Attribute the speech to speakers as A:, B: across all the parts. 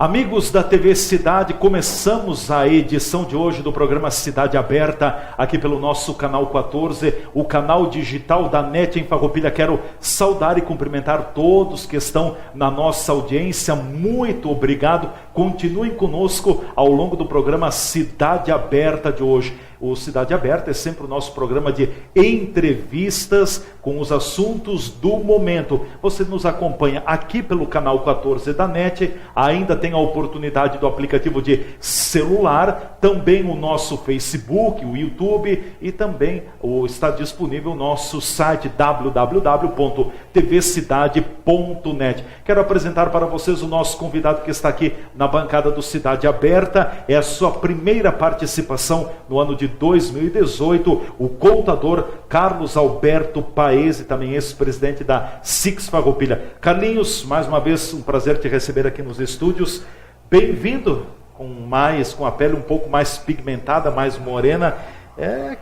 A: Amigos da TV Cidade, começamos a edição de hoje do programa Cidade Aberta, aqui pelo nosso canal 14, o canal digital da NET em Farroupilha. Quero saudar e cumprimentar todos que estão na nossa audiência. Muito obrigado. Continuem conosco ao longo do programa Cidade Aberta de hoje. O Cidade Aberta é sempre o nosso programa de entrevistas com os assuntos do momento. Você nos acompanha aqui pelo canal 14 da NET, ainda tem a oportunidade do aplicativo de celular, também o nosso Facebook, o YouTube e também está disponível o nosso site www.tvcidade.net. Quero apresentar para vocês o nosso convidado que está aqui na bancada do Cidade Aberta. É a sua primeira participação no ano de 2018, o contador Carlos Alberto Paese, também ex-presidente da Six Farroupilha. Carlinhos, mais uma vez um prazer te receber aqui nos estúdios. Bem-vindo, com a pele um pouco mais pigmentada, mais morena.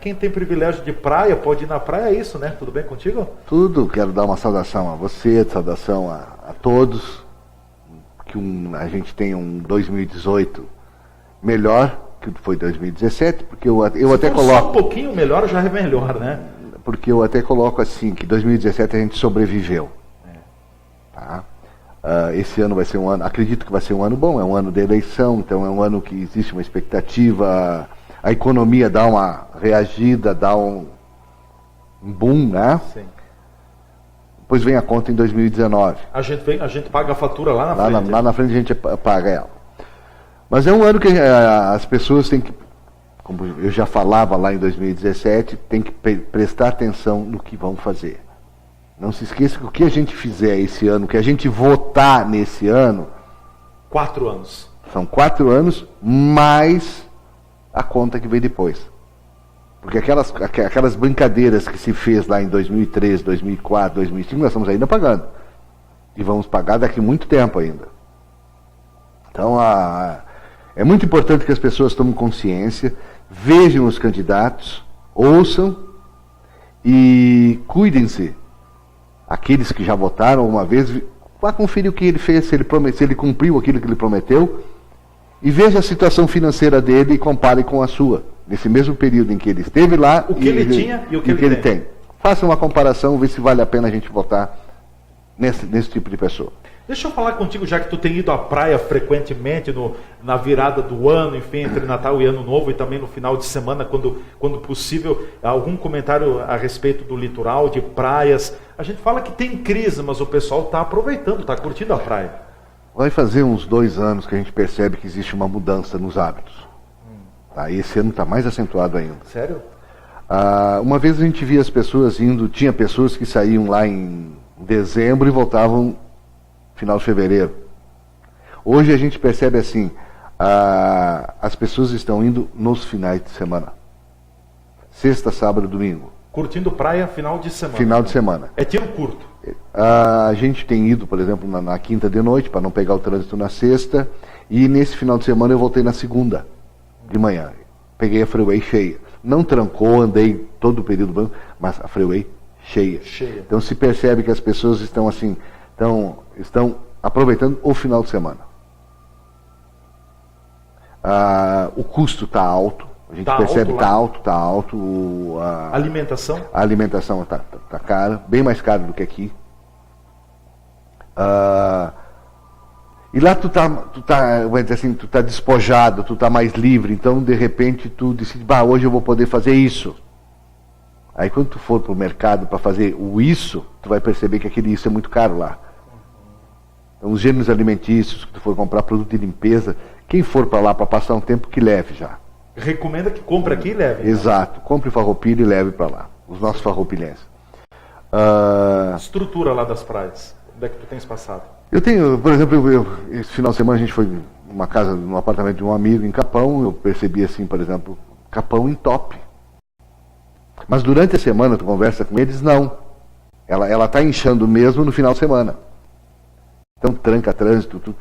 A: Quem tem privilégio de praia pode ir na praia, é isso, né? Tudo bem contigo?
B: Tudo, quero dar uma saudação a você, saudação a todos, que a gente tenha um 2018 melhor que foi 2017, porque eu até coloco...
A: Só um pouquinho melhor já é melhor, né?
B: Porque eu até coloco assim, que 2017 a gente sobreviveu. Tá? Esse ano vai ser um ano, acredito que vai ser um ano bom, é um ano de eleição, então é um ano que existe uma expectativa, a economia dá uma reagida, dá um boom, né? Sim. Depois vem a conta em 2019.
A: A gente paga a fatura lá na frente.
B: Lá na frente a gente paga ela. Mas é um ano que as pessoas têm que, como eu já falava lá em 2017, tem que prestar atenção no que vão fazer. Não se esqueça que o que a gente fizer esse ano, o que a gente votar nesse ano...
A: 4 anos.
B: São 4 anos, mais a conta que vem depois. Porque aquelas brincadeiras que se fez lá em 2003, 2004, 2005, nós estamos ainda pagando. E vamos pagar daqui muito tempo ainda. Então, é muito importante que as pessoas tomem consciência, vejam os candidatos, ouçam e cuidem-se. Aqueles que já votaram uma vez, vá conferir o que ele fez, se ele cumpriu aquilo que ele prometeu, e veja a situação financeira dele e compare com a sua, nesse mesmo período em que ele esteve lá,
A: o que ele tinha e o que ele tem.
B: Faça uma comparação, vê se vale a pena a gente votar nesse tipo de pessoa.
A: Deixa eu falar contigo, já que tu tem ido à praia frequentemente na virada do ano, enfim, entre Natal e Ano Novo, e também no final de semana, quando possível, algum comentário a respeito do litoral, de praias. A gente fala que tem crise, mas o pessoal está aproveitando, está curtindo a praia.
B: Vai fazer uns 2 anos que a gente percebe que existe uma mudança nos hábitos. Tá? E esse ano está mais acentuado ainda.
A: Sério?
B: Uma vez a gente via as pessoas tinha pessoas que saíam lá em dezembro e voltavam final de fevereiro. Hoje a gente percebe assim, as pessoas estão indo nos finais de semana. Sexta, sábado, domingo.
A: Curtindo praia final de semana.
B: Final de semana.
A: É tiro curto.
B: A gente tem ido, por exemplo, na quinta de noite, para não pegar o trânsito na sexta, e nesse final de semana eu voltei na segunda, de manhã. Peguei a freeway cheia. Não trancou, andei todo o período branco, mas a freeway cheia. Então se percebe que as pessoas estão assim, estão aproveitando o final de semana. O custo está alto, a gente percebe que está alto. A alimentação está cara, bem mais cara do que aqui. E lá tu tá despojado, tu tá mais livre, então de repente tu decide, hoje eu vou poder fazer isso. Aí quando tu for pro mercado para fazer isso, tu vai perceber que aquele isso é muito caro lá. Então, os gêneros alimentícios, que tu for comprar produto de limpeza, quem for para lá para passar um tempo, que leve já.
A: Recomenda que compre aqui e leve.
B: Exato, então. Compre Farroupilha e leve para lá, os nossos farroupilhenses.
A: Estrutura lá das praias, onde é que tu tens passado?
B: Eu tenho, por exemplo, esse final de semana a gente foi num apartamento de um amigo em Capão, eu percebi assim, por exemplo, Capão em top. Mas durante a semana tu conversa com eles, não. Ela está inchando mesmo no final de semana. Então tranca trânsito, tu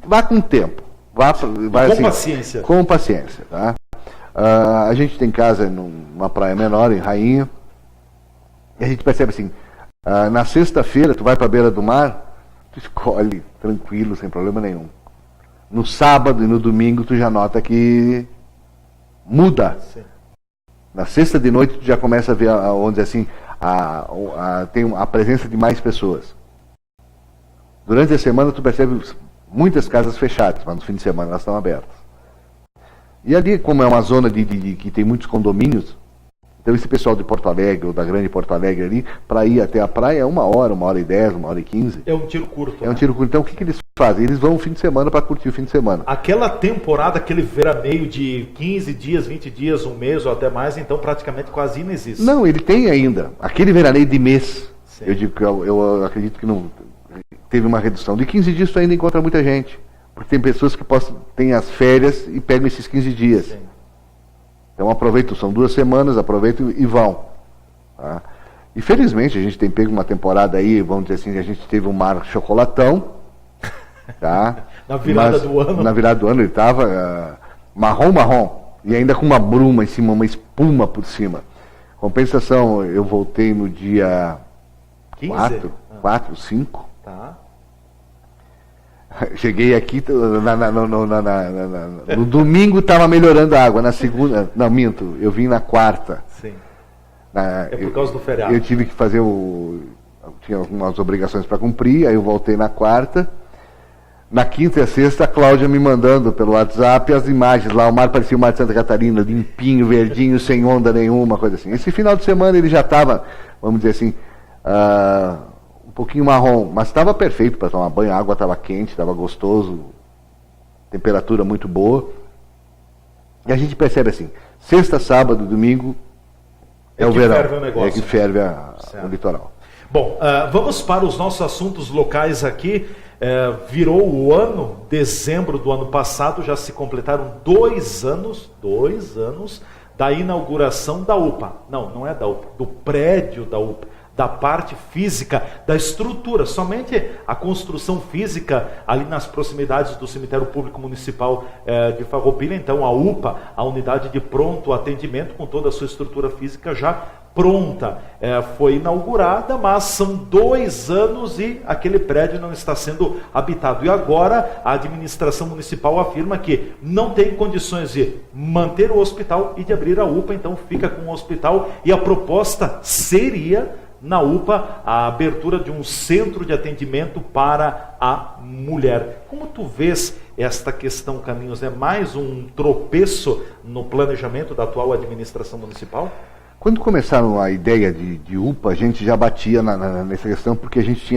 B: vá com tempo. Vai
A: com
B: assim,
A: paciência.
B: Com paciência, tá? A gente tem casa numa praia menor, em Rainha, e a gente percebe assim, na sexta-feira tu vai para a beira do mar, tu escolhe tranquilo, sem problema nenhum. no sábado e no domingo tu já nota que muda.
A: Sim.
B: Na sexta de noite tu já começa a ver, vamos dizer assim, tem a presença de mais pessoas. Durante a semana tu percebe muitas casas fechadas, mas no fim de semana elas estão abertas. E ali, como é uma zona que tem muitos condomínios, então esse pessoal de Porto Alegre, ou da grande Porto Alegre ali, para ir até a praia é 1h10, 1h15.
A: É um tiro curto.
B: É um tiro curto. Então o que eles fazem? Eles vão no fim de semana para curtir o fim de semana.
A: Aquela temporada, aquele veraneio de 15 dias, 20 dias, um mês ou até mais, então praticamente quase inexiste.
B: Não, ele tem ainda. Aquele veraneio de mês,
A: Sim.
B: eu digo que eu acredito que não teve uma redução. De 15 dias tu ainda encontra muita gente. Porque tem pessoas que têm as férias e pegam esses 15 dias.
A: Sim.
B: Então aproveitam, são 2 semanas, aproveitam e vão. Tá? E felizmente a gente tem pego uma temporada aí, vamos dizer assim, a gente teve um mar chocolatão. Tá?
A: Na virada do ano.
B: Na virada do ano ele estava marrom, e ainda com uma bruma em cima, uma espuma por cima. Compensação, eu voltei no dia
A: 15?
B: 4, 5.
A: Tá.
B: Cheguei aqui, no domingo estava melhorando a água, na segunda, não, minto, eu vim na quarta.
A: Sim. É por causa do feriado.
B: Eu tive que fazer eu tinha algumas obrigações para cumprir, aí eu voltei na quarta. Na quinta e sexta, a Cláudia me mandando pelo WhatsApp as imagens lá, o mar parecia o mar de Santa Catarina, limpinho, verdinho, sem onda nenhuma, coisa assim. Esse final de semana ele já estava, vamos dizer assim, um pouquinho marrom, mas estava perfeito para tomar banho, a água estava quente, estava gostoso, temperatura muito boa. E a gente percebe assim, sexta, sábado, domingo, é o verão,
A: ferve o negócio,
B: é que ferve o litoral.
A: Bom, vamos para os nossos assuntos locais aqui. Virou o ano, dezembro do ano passado, já se completaram 2 anos da inauguração da UPA. Não é da UPA, do prédio da UPA, da parte física, da estrutura. Somente a construção física ali nas proximidades do cemitério público municipal de Farroupilha. Então a UPA, a unidade de pronto atendimento, com toda a sua estrutura física já pronta, foi inaugurada, mas são 2 anos e aquele prédio não está sendo habitado. E agora a administração municipal afirma que não tem condições de manter o hospital e de abrir a UPA, então fica com o hospital, e a proposta seria, na UPA, a abertura de um centro de atendimento para a mulher. Como tu vês esta questão, Carlinhos? É mais um tropeço no planejamento da atual administração municipal?
B: Quando começaram a ideia de UPA, a gente já batia nessa questão, porque a gente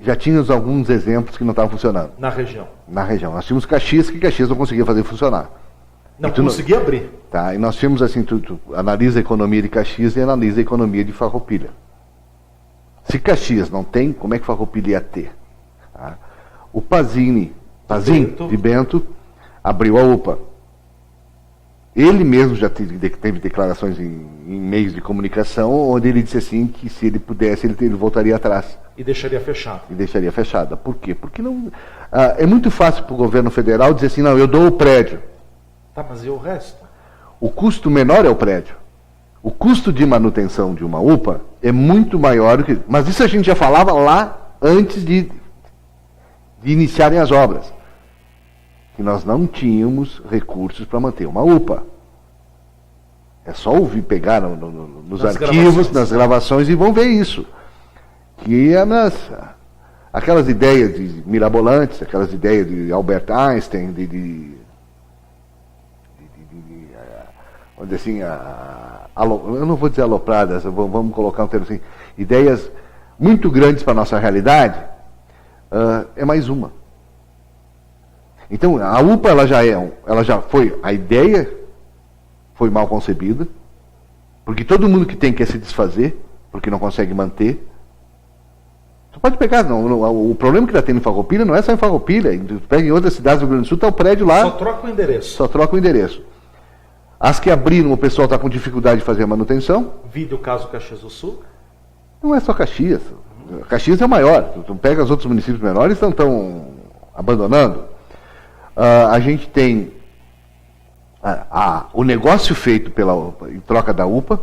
B: já tínhamos alguns exemplos que não estavam funcionando.
A: Na região? Na
B: região. Nós tínhamos Caxias, que Caxias não conseguia fazer funcionar.
A: Não conseguia abrir.
B: Tá, e nós tínhamos assim, tu analisa a economia de Caxias e analisa a economia de Farroupilha. Se Caxias não tem, como é que Farroupilha ia ter? Tá? O Pazin de Bento abriu a UPA. Ele mesmo já teve declarações em meios de comunicação, onde ele disse assim que se ele pudesse, ele voltaria atrás.
A: E deixaria fechada.
B: E deixaria fechada. Por quê? Porque não, é muito fácil para o governo federal dizer assim, não, eu dou o prédio.
A: Tá, mas e o resto?
B: O custo menor é o prédio. O custo de manutenção de uma UPA é muito maior do que... Mas isso a gente já falava lá antes de iniciarem as obras. Que nós não tínhamos recursos para manter uma UPA. É só ouvir, pegar nos arquivos, nas gravações, e vão ver isso. Que é aquelas ideias de mirabolantes, aquelas ideias de Albert Einstein, onde assim, eu não vou dizer alopradas, vamos colocar um termo assim, ideias muito grandes para a nossa realidade, é mais uma. Então, a UPA, ela já foi, a ideia foi mal concebida, porque todo mundo que tem quer se desfazer, porque não consegue manter. Você pode pegar, o problema que está tendo em Farroupilha não é só em Farroupilha, tu pega em outras cidades do Rio Grande do Sul, está o prédio lá.
A: Só troca o endereço.
B: Só troca o endereço. As que abriram, o pessoal está com dificuldade de fazer a manutenção.
A: Vide o caso Caxias do Sul?
B: Não é só Caxias. Caxias é o maior. Tu pega os outros municípios menores, estão abandonando. A gente tem o negócio feito em troca da UPA,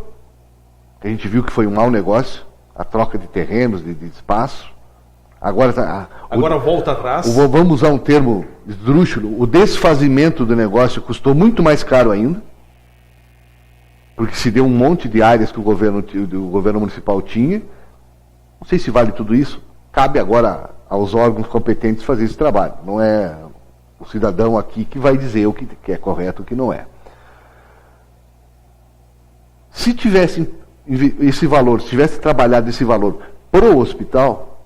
B: que a gente viu que foi um mau negócio, a troca de terrenos, de espaço,
A: Agora volta atrás.
B: Vamos usar um termo esdrúxulo, o desfazimento do negócio custou muito mais caro ainda, porque se deu um monte de áreas que o governo municipal tinha. Não sei se vale tudo isso. Cabe agora aos órgãos competentes fazer esse trabalho. Não é o cidadão aqui que vai dizer o que é correto e o que não é. Se tivesse esse valor, se tivesse trabalhado esse valor para o hospital,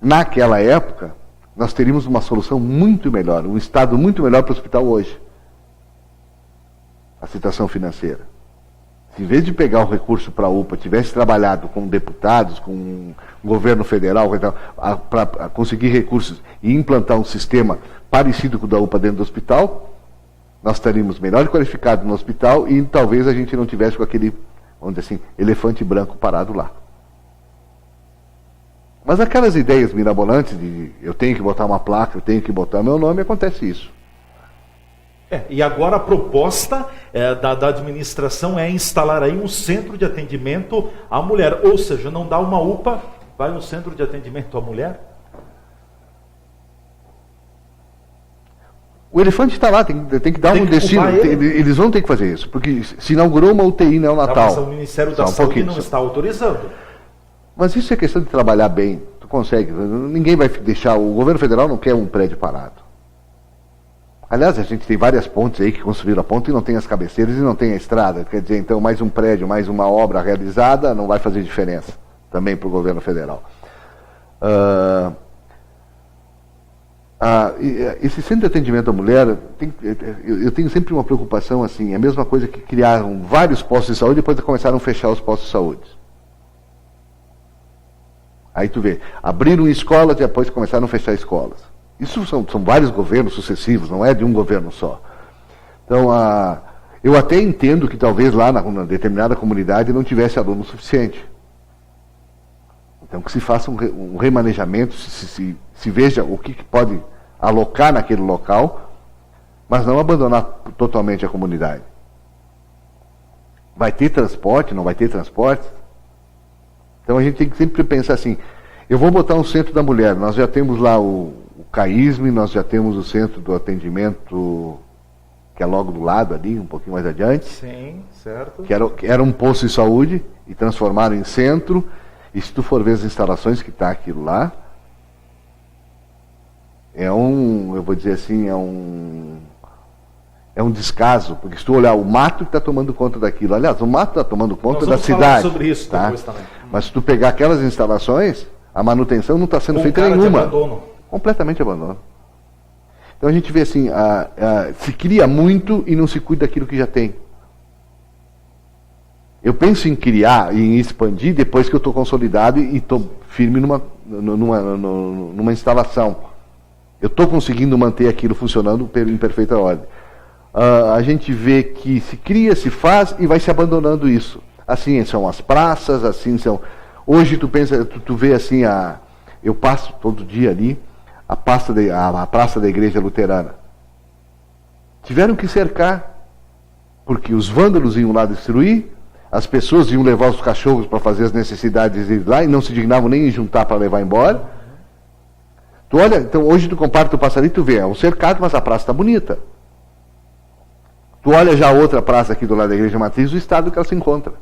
B: naquela época, nós teríamos uma solução muito melhor, um estado muito melhor para o hospital hoje. A situação financeira. Se em vez de pegar o recurso para a UPA, tivesse trabalhado com deputados, com o governo federal, para conseguir recursos e implantar um sistema parecido com o da UPA dentro do hospital, nós estaríamos melhor qualificados no hospital e talvez a gente não tivesse com aquele, vamos dizer assim, elefante branco parado lá. Mas aquelas ideias mirabolantes de eu tenho que botar uma placa, eu tenho que botar meu nome, acontece isso.
A: E agora a proposta da administração é instalar aí um centro de atendimento à mulher. Ou seja, não dá uma UPA, vai um centro de atendimento à mulher?
B: O elefante está lá, tem que dar um destino. Eles vão ter que fazer isso, porque se inaugurou uma UTI neonatal.
A: Mas o Ministério da Saúde não está autorizando.
B: Mas isso é questão de trabalhar bem. Tu consegue. Ninguém vai deixar. O governo federal não quer um prédio parado. Aliás, a gente tem várias pontes aí que construíram a ponte e não tem as cabeceiras e não tem a estrada. Quer dizer, então, mais um prédio, mais uma obra realizada, não vai fazer diferença também para o governo federal. Esse centro de atendimento à mulher, eu tenho sempre uma preocupação assim, é a mesma coisa que criaram vários postos de saúde e depois começaram a fechar os postos de saúde. Aí tu vê, abriram escolas e depois começaram a fechar escolas. Isso são vários governos sucessivos, não é de um governo só. Então, eu até entendo que talvez lá na determinada comunidade não tivesse aluno suficiente. Então, que se faça um remanejamento, se veja o que pode alocar naquele local, mas não abandonar totalmente a comunidade. Vai ter transporte, não vai ter transporte? Então, a gente tem que sempre pensar assim, eu vou botar um centro da mulher, nós já temos lá o CAISME, nós já temos o centro do atendimento, que é logo do lado ali, um pouquinho mais adiante.
A: Sim, certo.
B: Que era um posto de saúde e transformaram em centro. E se tu for ver as instalações que está aquilo lá, eu vou dizer assim, é um descaso, porque se tu olhar o mato que está tomando conta daquilo, aliás, o mato está tomando conta da cidade. Nós vamos falar
A: sobre isso depois também.
B: Mas se tu pegar aquelas instalações, a manutenção não está sendo feita nenhuma. Completamente abandono. Então a gente vê assim, se cria muito e não se cuida daquilo que já tem. Eu penso em criar e em expandir depois que eu estou consolidado e estou firme numa instalação. Eu estou conseguindo manter aquilo funcionando em perfeita ordem. A gente vê que se cria, se faz e vai se abandonando isso. Assim são as praças, assim são... Hoje tu vê assim, eu passo todo dia ali, a praça da igreja luterana. Tiveram que cercar, porque os vândalos iam lá destruir, as pessoas iam levar os cachorros para fazer as necessidades deles lá e não se dignavam nem em juntar para levar embora. Tu olha, então hoje tu compara o Passari, tu vê, é um cercado, mas a praça está bonita. Tu olha já a outra praça aqui do lado da igreja matriz, o estado que ela se encontra.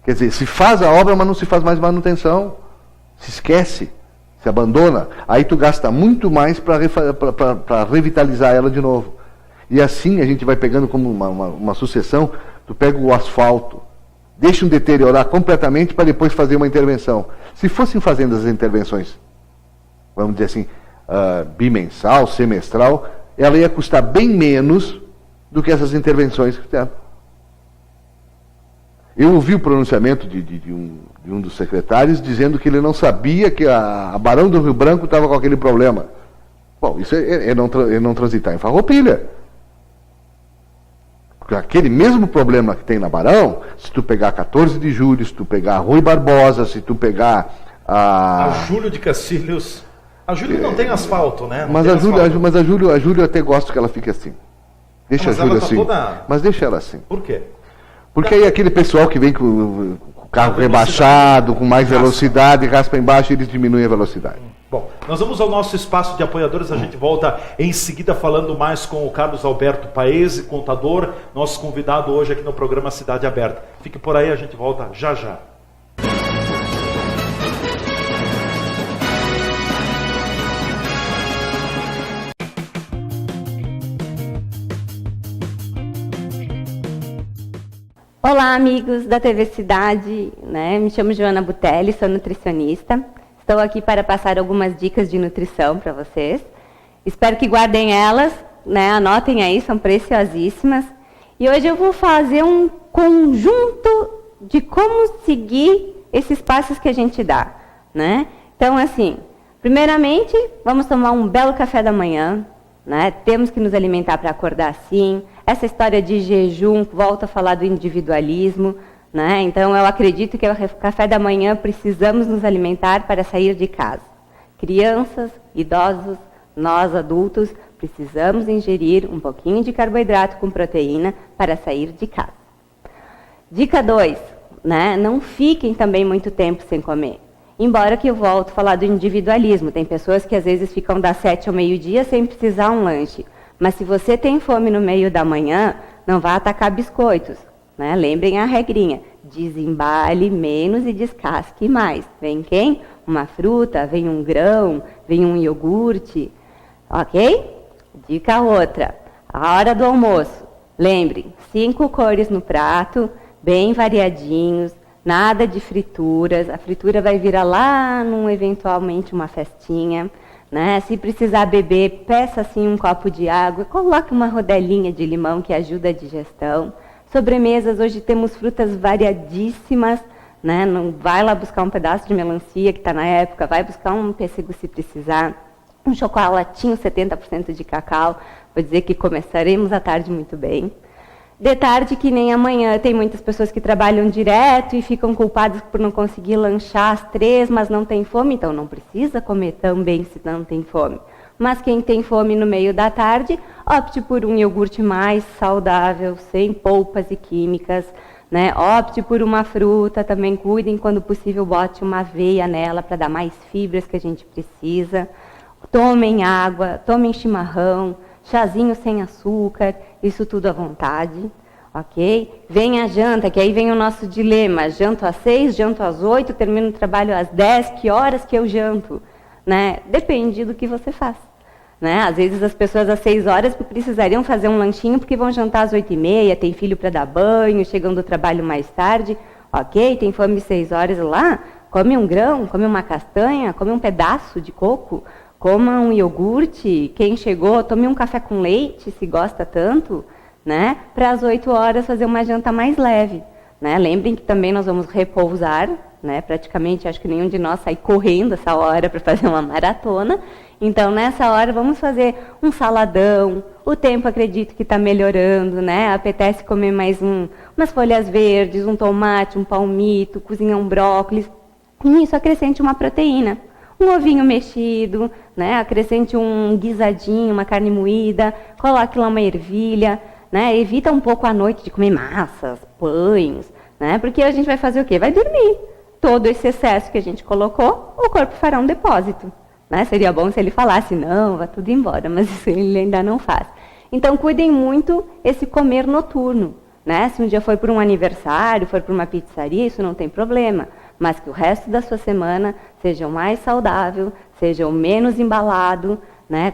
B: Quer dizer, se faz a obra, mas não se faz mais manutenção. Se esquece. Se abandona, aí tu gasta muito mais para revitalizar ela de novo. E assim a gente vai pegando como uma sucessão, tu pega o asfalto, deixa deteriorar completamente para depois fazer uma intervenção. Se fossem fazendo as intervenções, vamos dizer assim, bimensal, semestral, ela ia custar bem menos do que essas intervenções que fizeram. Eu ouvi o pronunciamento de um dos secretários dizendo que ele não sabia que a Barão do Rio Branco estava com aquele problema. Bom, isso é não transitar em Farroupilha. Porque aquele mesmo problema que tem na Barão, se tu pegar 14 de julho, se tu pegar Rui Barbosa, se tu pegar
A: a Júlio de Cacilhos. A Júlio não tem asfalto, né?
B: Mas a Júlio eu até gosto que ela fique assim. Deixa a Júlio assim. Mas deixa ela assim.
A: Por quê?
B: Porque aí aquele pessoal que vem com Carro rebaixado, com mais velocidade, raspa embaixo e eles diminuem a velocidade.
A: Bom, nós vamos ao nosso espaço de apoiadores, a gente volta em seguida falando mais com o Carlos Alberto Paese, contador, nosso convidado hoje aqui no programa Cidade Aberta. Fique por aí, a gente volta já já.
C: Olá, amigos da TV Cidade, me chamo Joana Butelli, sou nutricionista. Estou aqui para passar algumas dicas de nutrição para vocês. Espero que guardem elas, anotem aí, são preciosíssimas. E hoje eu vou fazer um conjunto de como seguir esses passos que a gente dá, Então, assim, primeiramente, vamos tomar um belo café da manhã, Temos que nos alimentar para acordar assim. Essa história de jejum volta a falar do individualismo, Então eu acredito que o café da manhã precisamos nos alimentar para sair de casa. Crianças, idosos, nós adultos precisamos ingerir um pouquinho de carboidrato com proteína para sair de casa. Dica 2, não fiquem também muito tempo sem comer. Embora que eu volto a falar do individualismo, tem pessoas que às vezes ficam das 7 ao meio-dia sem precisar um lanche. Mas se você tem fome no meio da manhã, não vá atacar biscoitos. Lembrem a regrinha, desembale menos e descasque mais. Vem quem? Uma fruta, vem um grão, vem um iogurte, ok? Dica outra, a hora do almoço. Lembrem, 5 cores no prato, bem variadinhos, nada de frituras. A fritura vai virar lá eventualmente uma festinha. Se precisar beber, peça assim um copo de água, coloque uma rodelinha de limão que ajuda a digestão. Sobremesas, hoje temos frutas variadíssimas, Não vai lá buscar um pedaço de melancia que está na época, vai buscar um pêssego se precisar, um chocolatinho 70% de cacau, vou dizer que começaremos a tarde muito bem. De tarde, que nem amanhã, tem muitas pessoas que trabalham direto e ficam culpadas por não conseguir lanchar às 3, mas não tem fome, então não precisa comer também se não tem fome. Mas quem tem fome no meio da tarde, opte por um iogurte mais saudável, sem polpas e químicas, Opte por uma fruta, também cuidem, quando possível, bote uma aveia nela para dar mais fibras que a gente precisa. Tomem água, tomem chimarrão, chazinho sem açúcar, isso tudo à vontade, ok? Vem a janta, que aí vem o nosso dilema, janto às 6, janto às 8, termino o trabalho às 10, que horas que eu janto? Depende do que você faz. Às vezes as pessoas às 6 horas precisariam fazer um lanchinho porque vão jantar às 8h30, tem filho para dar banho, chegam do trabalho mais tarde, ok? Tem fome 6 horas lá, come um grão, come uma castanha, come um pedaço de coco, coma um iogurte, quem chegou, tome um café com leite, se gosta tanto, para às 8 horas fazer uma janta mais leve. Lembrem que também nós vamos repousar, praticamente acho que nenhum de nós sai correndo essa hora para fazer uma maratona. Então, nessa hora, vamos fazer um saladão. O tempo, acredito que está melhorando, Apetece comer mais umas folhas verdes, um tomate, um palmito, cozinhar um brócolis. E isso acrescente uma proteína. Um ovinho mexido, acrescente um guisadinho, uma carne moída, coloque lá uma ervilha, Evita um pouco à noite de comer massas, pães, Porque a gente vai fazer o quê? Vai dormir. Todo esse excesso que a gente colocou, o corpo fará um depósito. Seria bom se ele falasse, não, vai tudo embora, mas isso ele ainda não faz. Então, cuidem muito esse comer noturno. Se um dia for por um aniversário, for por uma pizzaria, isso não tem problema. Mas que o resto da sua semana seja o mais saudável, seja o menos embalado,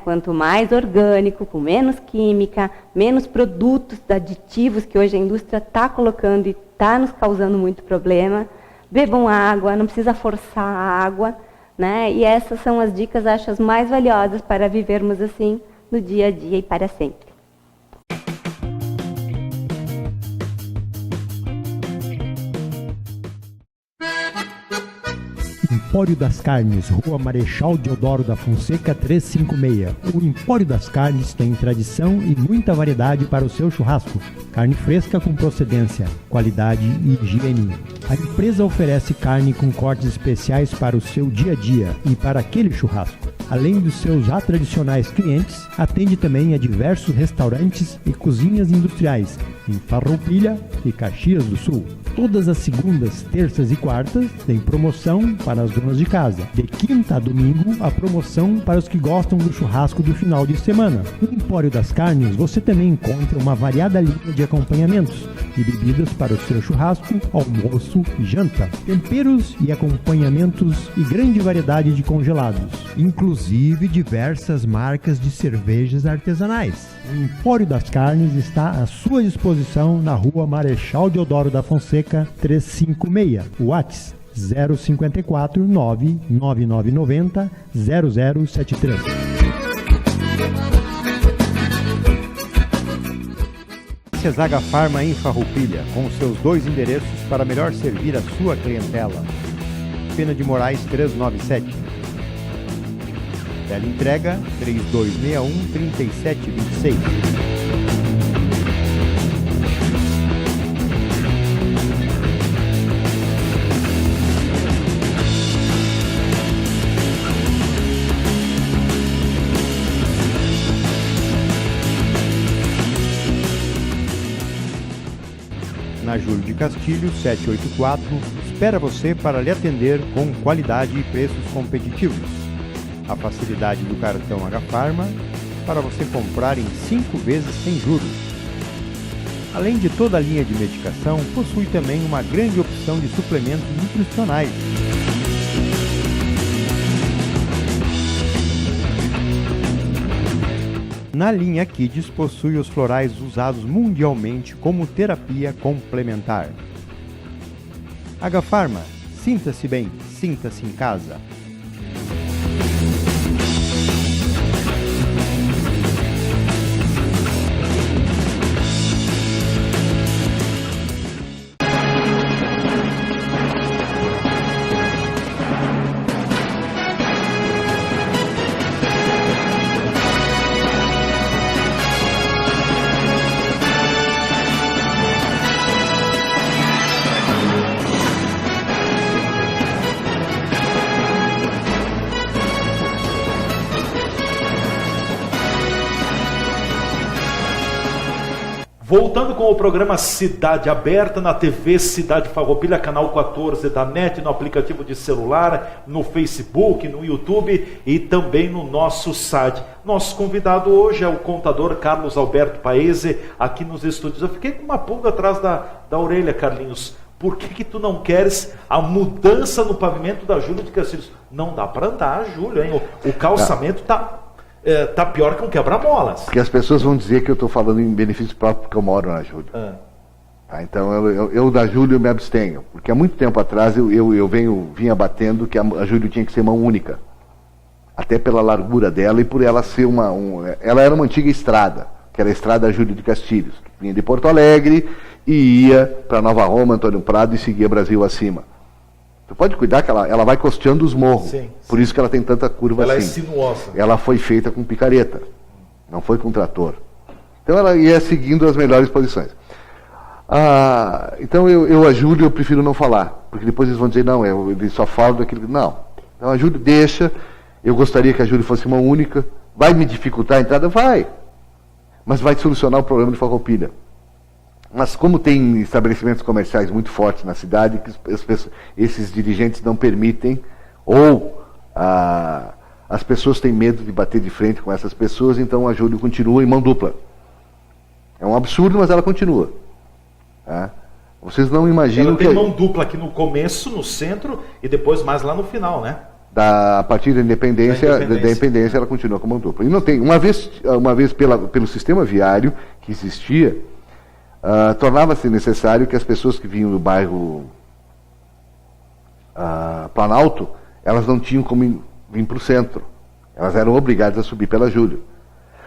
C: Quanto mais orgânico, com menos química, menos produtos aditivos que hoje a indústria está colocando e está nos causando muito problema. Bebam água, não precisa forçar a água, E essas são as dicas, acho, as mais valiosas para vivermos assim no dia a dia e para sempre.
D: Empório das Carnes, Rua Marechal Deodoro da Fonseca 356. O Empório das Carnes tem tradição e muita variedade para o seu churrasco. Carne fresca com procedência, qualidade e higiene. A empresa oferece carne com cortes especiais para o seu dia a dia e para aquele churrasco. Além dos seus já tradicionais clientes, atende também a diversos restaurantes e cozinhas industriais em Farroupilha e Caxias do Sul. Todas as segundas, terças e quartas tem promoção para as donas de casa. De quinta a domingo, a promoção para os que gostam do churrasco do final de semana. No Empório das Carnes, você também encontra uma variada linha de acompanhamentos e bebidas para o seu churrasco, almoço e janta. Temperos e acompanhamentos e grande variedade de congelados. Inclusive diversas marcas de cervejas artesanais. O Empório das Carnes está à sua disposição na Rua Marechal Deodoro da Fonseca, 356, WhatsApp 054 99990 0073. Zaga Farma em Farroupilha, com seus 2 endereços para melhor servir a sua clientela. Pena de Moraes 397. Teleentrega 3261-3726. Na Júlio de Castilho, 784, espera você para lhe atender com qualidade e preços competitivos. A facilidade do cartão H-Pharma para você comprar em 5 vezes sem juros. Além de toda a linha de medicação, possui também uma grande opção de suplementos nutricionais. Na linha Kids possui os florais usados mundialmente como terapia complementar. H-Pharma, sinta-se bem, sinta-se em casa.
A: Voltando com o programa Cidade Aberta na TV Cidade Farroupilha, canal 14 da NET, no aplicativo de celular, no Facebook, no YouTube e também no nosso site. Nosso convidado hoje é o contador Carlos Alberto Paese, aqui nos estúdios. Eu fiquei com uma pulga atrás da orelha, Carlinhos. Por que tu não queres a mudança no pavimento da Júlio de Castilhos? Não dá para andar, Júlio, hein? O calçamento tá pior que um quebra-molas.
B: Porque as pessoas vão dizer que eu estou falando em benefício próprio porque eu moro na Júlio. Tá, então eu da Júlio me abstenho. Porque há muito tempo atrás eu vinha batendo que a Júlio tinha que ser mão única. Até pela largura dela e por ela ser ela era uma antiga estrada, que era a estrada Júlio de Castilhos, que vinha de Porto Alegre e ia para Nova Roma, Antônio Prado e seguia Brasil acima. Tu pode cuidar que ela vai costeando os morros. Sim, por isso que ela tem tanta curva
A: ela
B: assim.
A: Ela é sinuosa.
B: Ela foi feita com picareta, não foi com trator. Então ela ia seguindo as melhores posições. Então a Júlio eu prefiro não falar, porque depois eles vão dizer, não, eles só falam daquilo. Não. Então a Júlio deixa, eu gostaria que a Júlio fosse mão única. Vai me dificultar a entrada? Vai. Mas vai solucionar o problema de Farroupilha. Mas como tem estabelecimentos comerciais muito fortes na cidade, que esses dirigentes não permitem, ou as pessoas têm medo de bater de frente com essas pessoas, então a Júlio continua em mão dupla. É um absurdo, mas ela continua. Tá? Vocês não imaginam
A: ela tem mão dupla aqui no começo, no centro, e depois mais lá no final, né?
B: A partir da independência ela continua com mão dupla. E não tem, uma vez pelo sistema viário que existia, tornava-se necessário que as pessoas que vinham do bairro Planalto, elas não tinham como vir para o centro. Elas eram obrigadas a subir pela Júlio.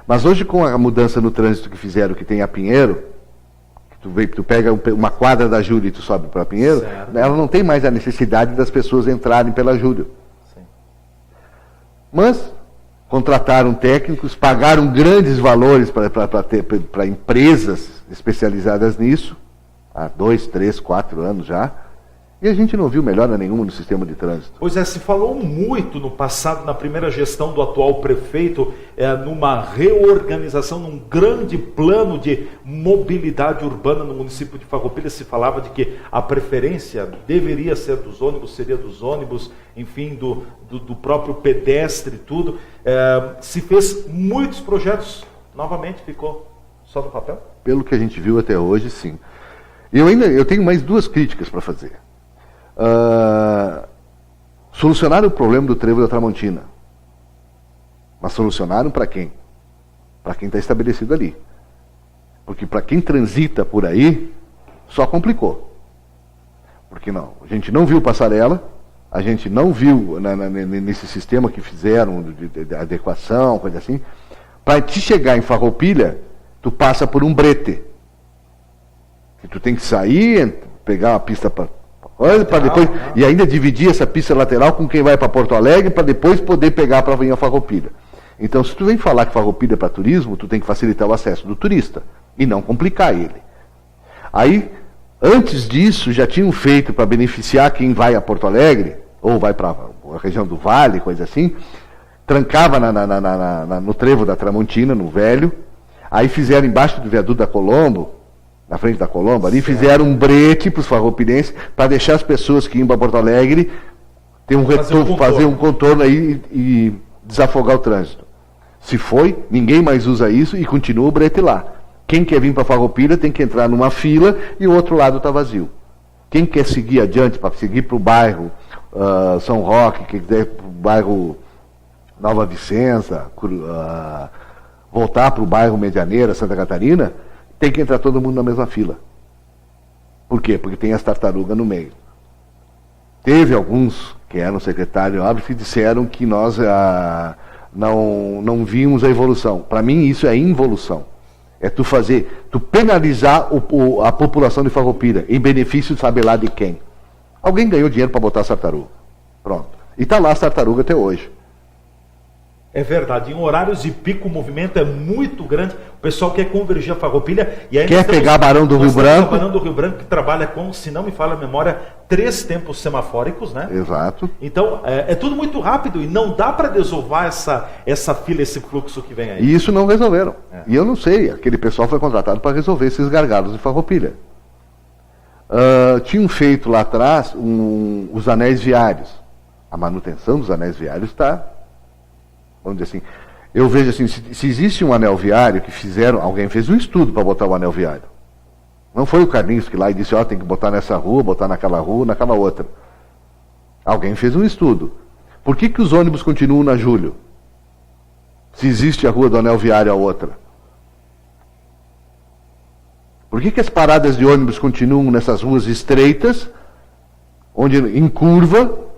B: Mas hoje, com a mudança no trânsito que fizeram, que tem a Pinheiro, tu pega uma quadra da Júlio e tu sobe para Pinheiro, certo. Ela não tem mais a necessidade das pessoas entrarem pela Júlio. Sim. Mas contrataram técnicos, pagaram grandes valores para empresas especializadas nisso, há 2, 3, 4 anos já, E a gente não viu melhora nenhuma no sistema de trânsito.
A: Pois é, se falou muito no passado, na primeira gestão do atual prefeito, numa reorganização, num grande plano de mobilidade urbana no município de Farroupilha. Se falava de que a preferência deveria ser dos ônibus, seria dos ônibus, enfim, do próprio pedestre e tudo. Se fez muitos projetos, novamente ficou só no papel?
B: Pelo que a gente viu até hoje, sim. Eu tenho mais 2 críticas para fazer. Solucionaram o problema do trevo da Tramontina. Mas solucionaram para quem? Para quem está estabelecido ali. Porque para quem transita por aí, só complicou. Porque a gente não viu passarela, a gente não viu nesse sistema que fizeram de adequação, coisa assim. Para te chegar em Farroupilha, tu passa por um brete. E tu tem que sair, pegar uma pista para depois, e ainda dividir essa pista lateral com quem vai para Porto Alegre, para depois poder pegar para vir a Farroupilha. Então, se tu vem falar que Farroupilha é para turismo, tu tem que facilitar o acesso do turista e não complicar ele. Aí, antes disso, já tinham feito para beneficiar quem vai a Porto Alegre, ou vai para a região do Vale, coisa assim, trancava no trevo da Tramontina, no Velho, aí fizeram embaixo do viaduto da Colombo, na frente da Colombo, ali fizeram um brete para os farroupilhenses, para deixar as pessoas que iam para Porto Alegre ter um retorno, fazer um contorno aí e desafogar o trânsito. Se foi, ninguém mais usa isso e continua o brete lá. Quem quer vir para Farroupilha tem que entrar numa fila e o outro lado está vazio. Quem quer seguir adiante, para seguir para o bairro São Roque, quem quiser para o bairro Nova Vicença, voltar para o bairro Medianeira, Santa Catarina, tem que entrar todo mundo na mesma fila. Por quê? Porque tem as tartarugas no meio. Teve alguns que eram secretário que disseram que nós não vimos a evolução. Para mim isso é involução. É tu penalizar a população de Farroupilha em benefício de saber lá de quem. Alguém ganhou dinheiro para botar as tartarugas. Pronto. E está lá as tartarugas até hoje.
A: É verdade, em horários de pico o movimento é muito grande, o pessoal quer convergir a Farroupilha e
B: quer pegar Barão do Rio Branco.
A: Barão do Rio Branco, que trabalha com, se não me falha a memória, 3 tempos semafóricos, né?
B: Exato.
A: Então, é tudo muito rápido e não dá para desovar essa fila, esse fluxo que vem aí.
B: E isso não resolveram. E eu não sei, aquele pessoal foi contratado para resolver esses gargalos de Farroupilha. Tinham feito lá atrás os anéis viários. A manutenção dos anéis viários está... Vamos dizer assim, eu vejo assim, se existe um anel viário que fizeram, alguém fez um estudo para botar o anel viário. Não foi o Carlinhos que lá e disse, tem que botar nessa rua, botar naquela outra. Alguém fez um estudo. Por que os ônibus continuam na Júlio? Se existe a rua do anel viário a outra. Por que as paradas de ônibus continuam nessas ruas estreitas, onde em curva,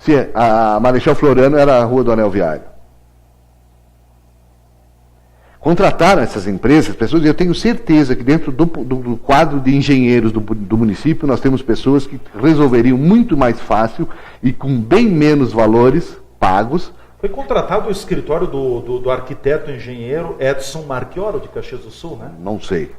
B: se a Marechal Floriano era a rua do anel viário? Contrataram essas empresas, pessoas, e eu tenho certeza que dentro do quadro de engenheiros do município nós temos pessoas que resolveriam muito mais fácil e com bem menos valores pagos.
A: Foi contratado o escritório do arquiteto engenheiro Edson Marchioro, de Caxias do Sul, né?
B: Não sei.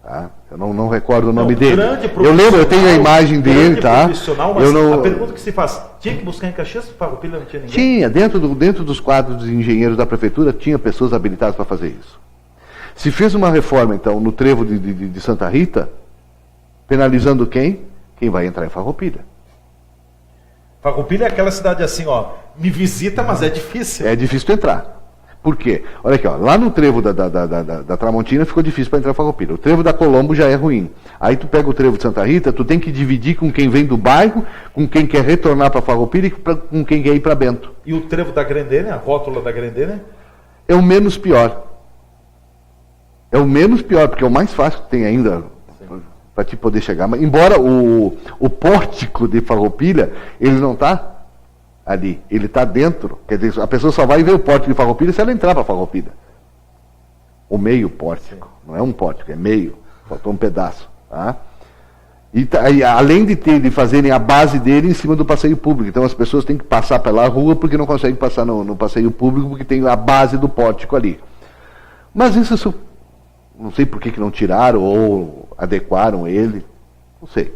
B: Tá? Eu não recordo o nome dele. Eu lembro, eu tenho a imagem dele, tá?
A: Mas a pergunta que se faz, tinha que buscar em Caxias? Farroupilha não tinha ninguém?
B: Tinha, dentro dos quadros de engenheiros da prefeitura, tinha pessoas habilitadas para fazer isso. Se fez uma reforma, então, no trevo de Santa Rita, penalizando quem? Quem vai entrar em Farroupilha.
A: Farroupilha é aquela cidade assim, me visita, mas é difícil.
B: É difícil entrar. Por quê? Olha aqui, lá no trevo da Tramontina ficou difícil para entrar em Farroupilha. O trevo da Colombo já é ruim. Aí tu pega o trevo de Santa Rita, tu tem que dividir com quem vem do bairro, com quem quer retornar para Farroupilha e com quem quer ir para Bento.
A: E o trevo da Grendene, a rótula da Grendene?
B: É o menos pior. É o menos pior, porque é o mais fácil que tem ainda para te poder chegar. Mas, embora o pórtico de Farroupilha, ele não está ali, ele está dentro. Quer dizer, a pessoa só vai ver o pórtico de Farroupilha se ela entrar para Farroupilha. O meio pórtico, não é um pórtico, é meio. Faltou um pedaço. Tá? E além de fazerem a base dele em cima do passeio público. Então as pessoas têm que passar pela rua porque não conseguem passar no passeio público porque tem a base do pórtico ali. Mas isso, não sei por que não tiraram ou adequaram ele, não sei.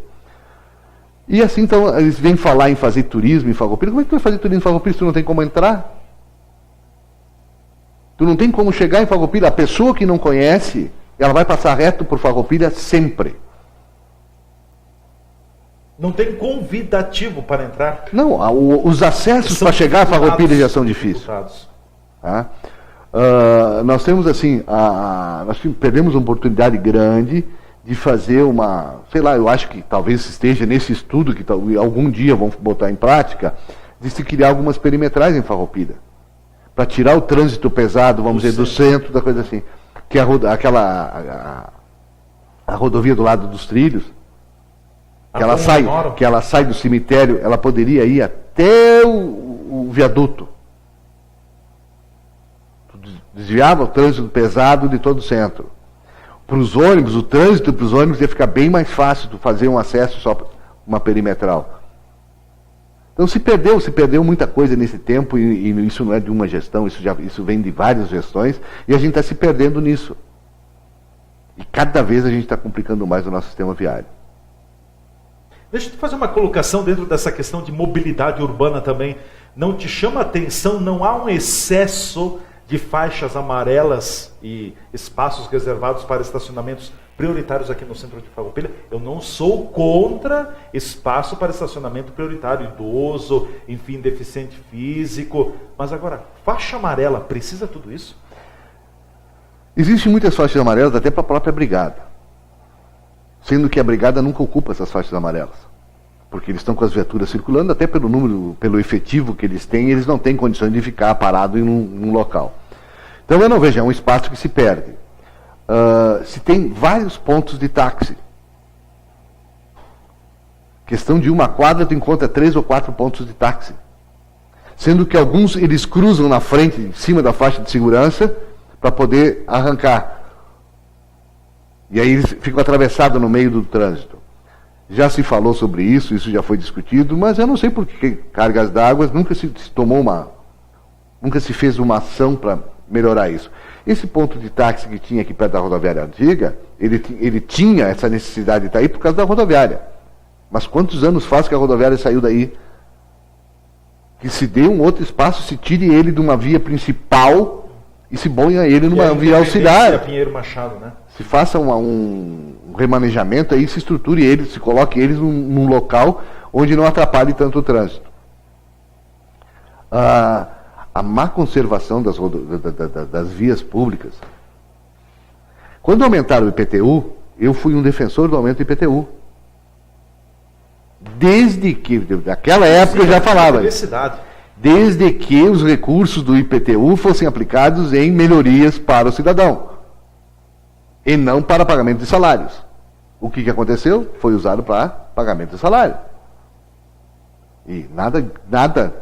B: E assim, então, eles vêm falar em fazer turismo em Farroupilha. Como é que tu vai fazer turismo em Farroupilha se tu não tem como entrar? Tu não tem como chegar em Farroupilha. A pessoa que não conhece, ela vai passar reto por Farroupilha sempre.
A: Não tem convidativo para entrar.
B: Não, os acessos para chegar a Farroupilha já são difíceis. Tá? Nós temos assim, nós perdemos uma oportunidade grande de fazer uma, sei lá, eu acho que talvez esteja nesse estudo que algum dia vão botar em prática, de se criar algumas perimetrais em Farroupilha, para tirar o trânsito pesado, vamos dizer, do centro, da coisa assim, que a rodovia do lado dos trilhos, que ela sai do cemitério, ela poderia ir até o viaduto. Desviava o trânsito pesado de todo o centro. Para os ônibus, o trânsito para os ônibus ia ficar bem mais fácil de fazer um acesso só para uma perimetral. Então se perdeu muita coisa nesse tempo, e isso não é de uma gestão, isso vem de várias gestões, e a gente está se perdendo nisso. E cada vez a gente está complicando mais o nosso sistema viário.
A: Deixa eu te fazer uma colocação dentro dessa questão de mobilidade urbana também. Não te chama a atenção, não há um excesso de faixas amarelas e espaços reservados para estacionamentos prioritários aqui no centro de Farroupilha? Eu não sou contra espaço para estacionamento prioritário, idoso, enfim, deficiente físico. Mas agora, faixa amarela, precisa tudo isso?
B: Existem muitas faixas amarelas até para a própria brigada. Sendo que a brigada nunca ocupa essas faixas amarelas. Porque eles estão com as viaturas circulando, até pelo número, pelo efetivo que eles têm, eles não têm condições de ficar parado em um local. Então eu não vejo, é um espaço que se perde. Se tem vários pontos de táxi. Questão de uma quadra, tu encontra 3 ou 4 pontos de táxi. Sendo que alguns eles cruzam na frente, em cima da faixa de segurança, para poder arrancar. E aí eles ficam atravessados no meio do trânsito. Já se falou sobre isso já foi discutido, mas eu não sei por que cargas d'água nunca se fez uma ação para melhorar isso. Esse ponto de táxi que tinha aqui perto da rodoviária antiga, ele tinha essa necessidade de estar aí por causa da rodoviária. Mas quantos anos faz que a rodoviária saiu daí? Que se dê um outro espaço, se tire ele de uma via principal e se ponha ele numa via auxiliar.
A: Pinheiro Machado, né?
B: Se faça um remanejamento aí, se estruture eles, se coloque eles num local onde não atrapalhe tanto o trânsito. A má conservação das vias públicas. Quando aumentaram o IPTU, eu fui um defensor do aumento do IPTU. Desde que, naquela época eu já falava, desde que os recursos do IPTU fossem aplicados em melhorias para o cidadão, e não para pagamento de salários. O que aconteceu? Foi usado para pagamento de salário. E nada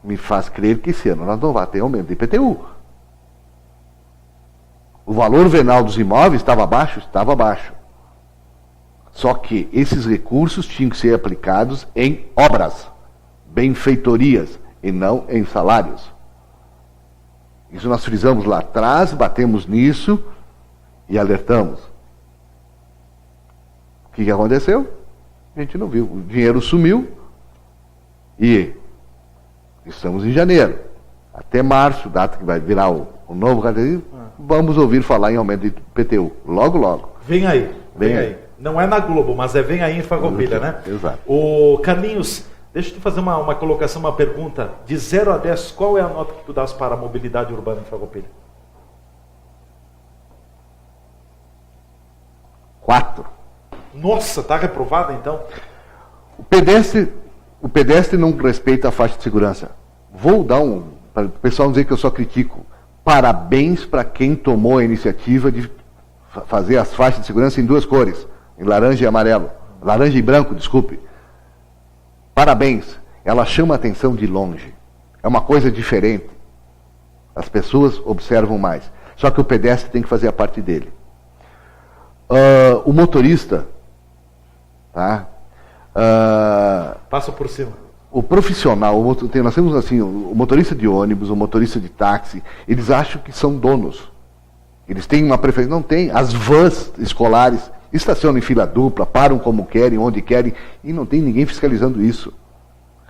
B: me faz crer que esse ano nós não vamos ter aumento de IPTU. O valor venal dos imóveis estava baixo? Estava baixo. Só que esses recursos tinham que ser aplicados em obras, benfeitorias, e não em salários. Isso nós frisamos lá atrás, batemos nisso e alertamos. O que aconteceu? A gente não viu. O dinheiro sumiu e estamos em janeiro. Até março, data que vai virar o novo calendário, vamos ouvir falar em aumento de IPTU. Logo, logo.
A: Vem aí. Vem aí. Não é na Globo, mas vem aí em Farroupilha, né?
B: Exato.
A: Ô, Carlinhos, deixa eu te fazer uma colocação, uma pergunta. De 0 a 10, qual é a nota que tu dás para a mobilidade urbana em Farroupilha?
B: 4.
A: Nossa, está reprovada então?
B: O pedestre não respeita a faixa de segurança. Vou dar para o pessoal não dizer que eu só critico. Parabéns para quem tomou a iniciativa de fazer as faixas de segurança em 2 cores, em laranja e amarelo. Laranja e branco, desculpe. Parabéns. Ela chama a atenção de longe. É uma coisa diferente. As pessoas observam mais. Só que o pedestre tem que fazer a parte dele. O motorista, tá?
A: Passa por cima.
B: O profissional, nós temos assim, o motorista de ônibus, o motorista de táxi, eles acham que são donos. Eles têm uma preferência. Não tem. As vans escolares, estacionam em fila dupla, param como querem, onde querem, e não tem ninguém fiscalizando isso.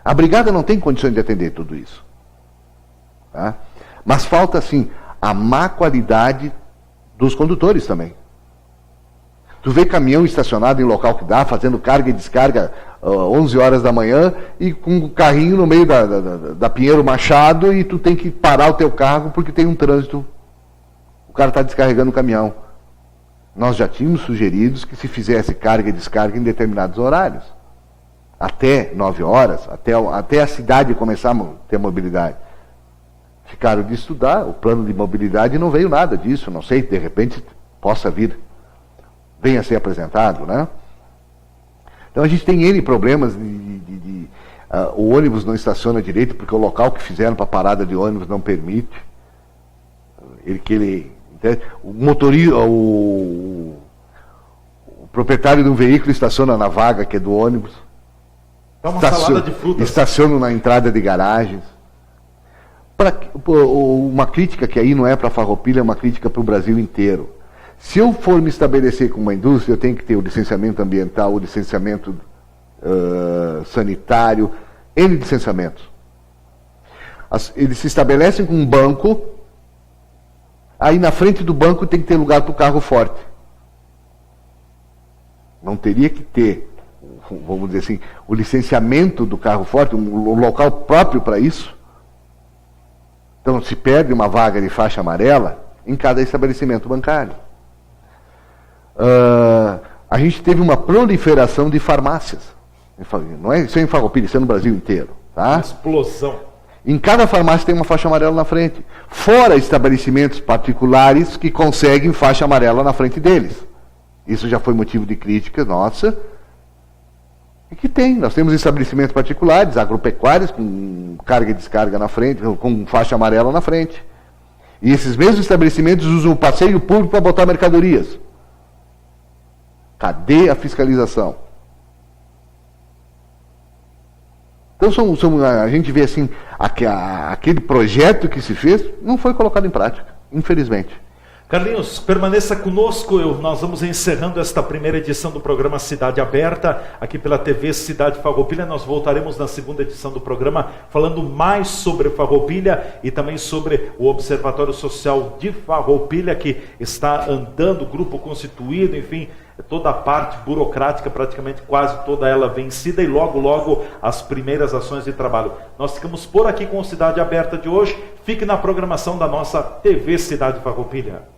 B: A brigada não tem condições de atender tudo isso. Tá? Mas falta, sim, a má qualidade dos condutores também. Tu vê caminhão estacionado em local que dá, fazendo carga e descarga 11 horas da manhã, e com um carrinho no meio da Pinheiro Machado, e tu tem que parar o teu carro porque tem um trânsito. O cara está descarregando o caminhão. Nós já tínhamos sugerido que se fizesse carga e descarga em determinados horários. Até 9 horas, até a cidade começar a ter mobilidade. Ficaram de estudar o plano de mobilidade e não veio nada disso. Não sei, de repente possa vir, venha a ser apresentado, né? Então a gente tem N problemas o ônibus não estaciona direito porque o local que fizeram para parada de ônibus não permite. O motorista, o proprietário de um veículo estaciona na vaga que é do ônibus.
A: É uma salada de frutas.
B: Estaciona na entrada de garagens. Uma crítica que aí não é para a Farroupilha, é uma crítica para o Brasil inteiro. Se eu for me estabelecer com uma indústria, eu tenho que ter o licenciamento ambiental, o licenciamento sanitário, N licenciamentos. Eles se estabelecem com um banco, aí na frente do banco tem que ter lugar para o carro forte. Não teria que ter, vamos dizer assim, o licenciamento do carro forte, um local próprio para isso. Então se perde uma vaga de faixa amarela em cada estabelecimento bancário. A gente teve uma proliferação de farmácias. Não é isso em Farroupilha, isso é no Brasil inteiro. Tá?
A: Uma explosão.
B: Em cada farmácia tem uma faixa amarela na frente. Fora estabelecimentos particulares que conseguem faixa amarela na frente deles. Isso já foi motivo de crítica nossa. E que tem. Nós temos estabelecimentos particulares, agropecuários, com carga e descarga na frente, com faixa amarela na frente. E esses mesmos estabelecimentos usam o passeio público para botar mercadorias. Cadê a fiscalização? Então a gente vê assim, aquele projeto que se fez não foi colocado em prática, infelizmente.
A: Carlinhos, permaneça conosco, nós vamos encerrando esta primeira edição do programa Cidade Aberta, aqui pela TV Cidade Farroupilha. Nós voltaremos na segunda edição do programa, falando mais sobre Farroupilha e também sobre o Observatório Social de Farroupilha, que está andando, grupo constituído, enfim, toda a parte burocrática, praticamente quase toda ela vencida, e logo, logo as primeiras ações de trabalho. Nós ficamos por aqui com o Cidade Aberta de hoje. Fique na programação da nossa TV Cidade Farroupilha.